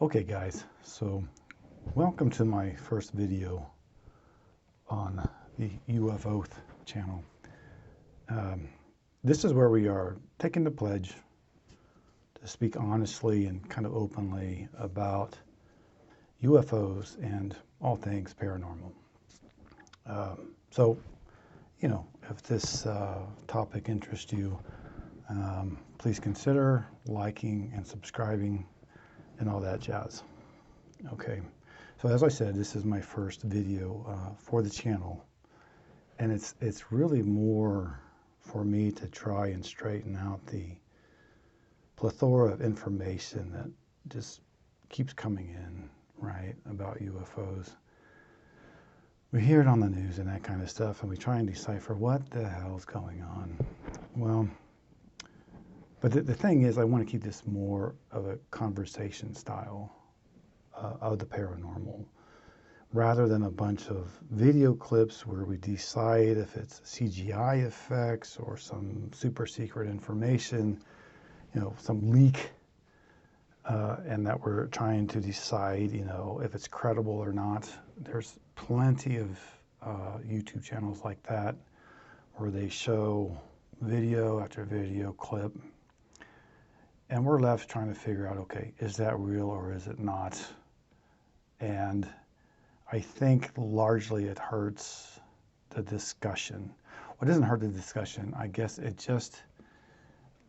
Okay guys, so welcome to my first video on the UFOath channel. This is where we are taking the pledge to speak honestly and kind of openly about UFOs and all things paranormal. So, if this topic interests you, please consider liking and subscribing and all that jazz. Okay, so as I said, this is my first video for the channel, and it's really more for me to try and straighten out the plethora of information that just keeps coming in, right, about UFOs. We hear it on the news and that kind of stuff, and we try and decipher what the hell's going on. Well, but the thing is, I want to keep this more of a conversation style of the paranormal, rather than a bunch of video clips where we decide if it's CGI effects or some super secret information, some leak, and that we're trying to decide, if it's credible or not. There's plenty of YouTube channels like that where they show video after video clip, and we're left trying to figure out, okay, is that real or is it not? And I think largely it hurts the discussion. Well, it doesn't hurt the discussion. I guess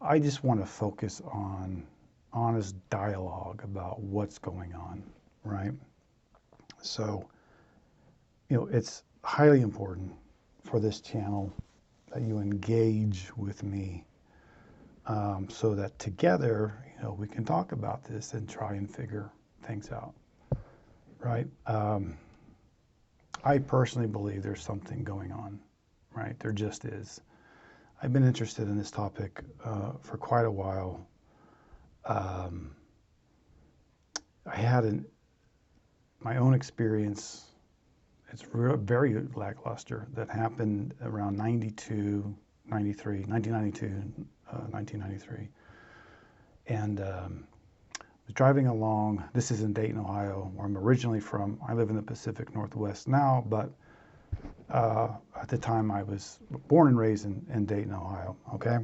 I just want to focus on honest dialogue about what's going on, right? So, it's highly important for this channel that you engage with me, so that together, we can talk about this and try and figure things out, right? I personally believe there's something going on, right? There just is. I've been interested in this topic for quite a while. I had my own experience. It's very lackluster that happened around 1993, and was driving along. This is in Dayton, Ohio, where I'm originally from. I live in the Pacific Northwest now, but at the time I was born and raised in Dayton, Ohio, okay?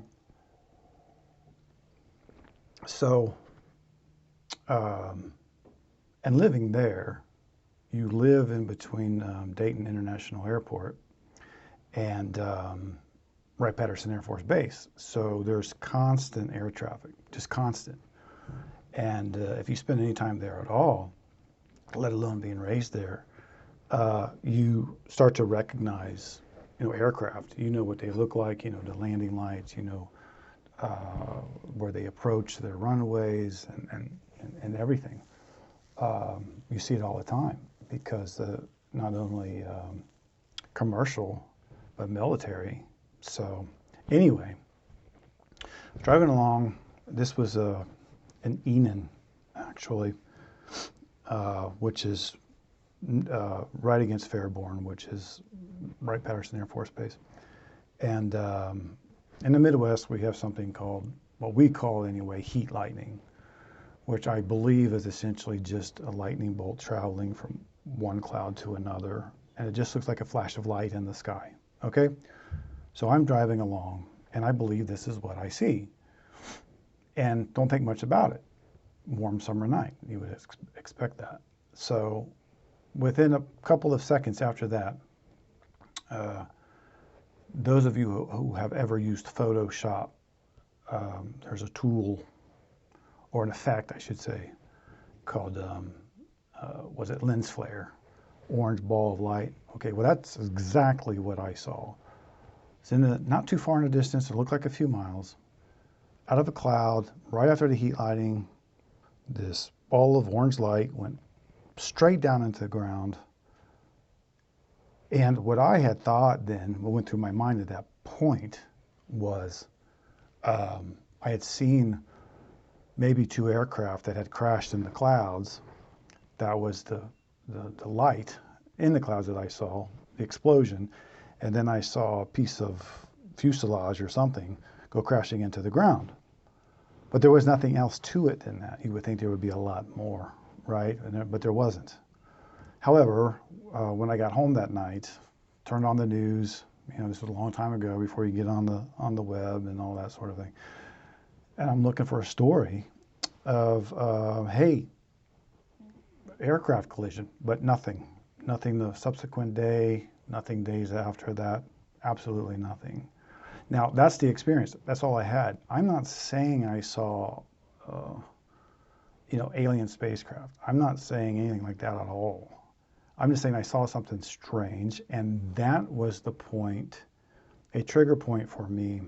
So, and living there, you live in between Dayton International Airport and Wright-Patterson Air Force Base. So there's constant air traffic, just constant. And if you spend any time there at all, let alone being raised there, you start to recognize, aircraft. You know what they look like, the landing lights, where they approach their runways and everything. You see it all the time because not only commercial, but military. So anyway, driving along, this was an Enon, actually, which is right against Fairborn, which is Wright-Patterson Air Force Base. And in the Midwest, we have something called, what we call anyway, heat lightning, which I believe is essentially just a lightning bolt traveling from one cloud to another, and it just looks like a flash of light in the sky, okay? So I'm driving along, and I believe this is what I see, and don't think much about it. Warm summer night, you would expect that. So within a couple of seconds after that, those of you who have ever used Photoshop, there's a tool, or an effect, I should say, called, was it lens flare? Orange ball of light. Okay, well, that's exactly what I saw. It's not too far in the distance. It looked like a few miles. Out of a cloud, right after the heat lighting, this ball of orange light went straight down into the ground. And what I had thought then, what went through my mind at that point, was I had seen maybe two aircraft that had crashed in the clouds. That was the light in the clouds that I saw, the explosion, and then I saw a piece of fuselage or something go crashing into the ground. But there was nothing else to it than that. You would think there would be a lot more, right? But there wasn't. However, when I got home that night, turned on the news, this was a long time ago before you get on the web and all that sort of thing. And I'm looking for a story of, hey, aircraft collision, but nothing. Nothing the subsequent day, nothing days after that, absolutely nothing. Now, that's the experience. That's all I had. I'm not saying I saw, alien spacecraft. I'm not saying anything like that at all. I'm just saying I saw something strange, and that was the point, a trigger point for me,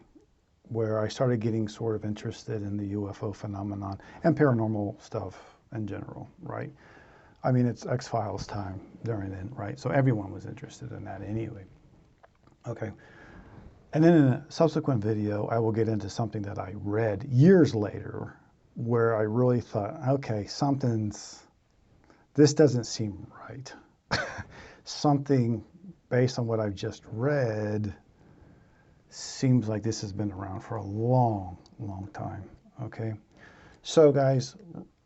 where I started getting sort of interested in the UFO phenomenon and paranormal stuff in general, right? I mean, it's X-Files time during then, right? So everyone was interested in that anyway. Okay. And then in a subsequent video, I will get into something that I read years later where I really thought, okay, this doesn't seem right. Something based on what I've just read seems like this has been around for a long, long time, okay? So guys,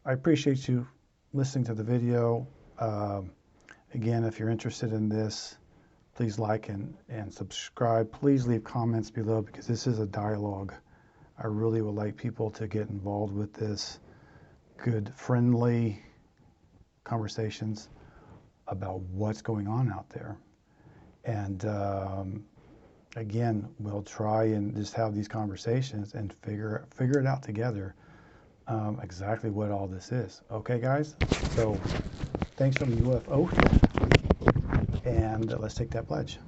I appreciate you listening to the video. Again, if you're interested in this, please like and subscribe. Please leave comments below because this is a dialogue. I really would like people to get involved with this. Good, friendly conversations about what's going on out there. And again, we'll try and just have these conversations and figure it out together exactly what all this is. Okay, guys? So thanks from UFOath, and let's take that pledge.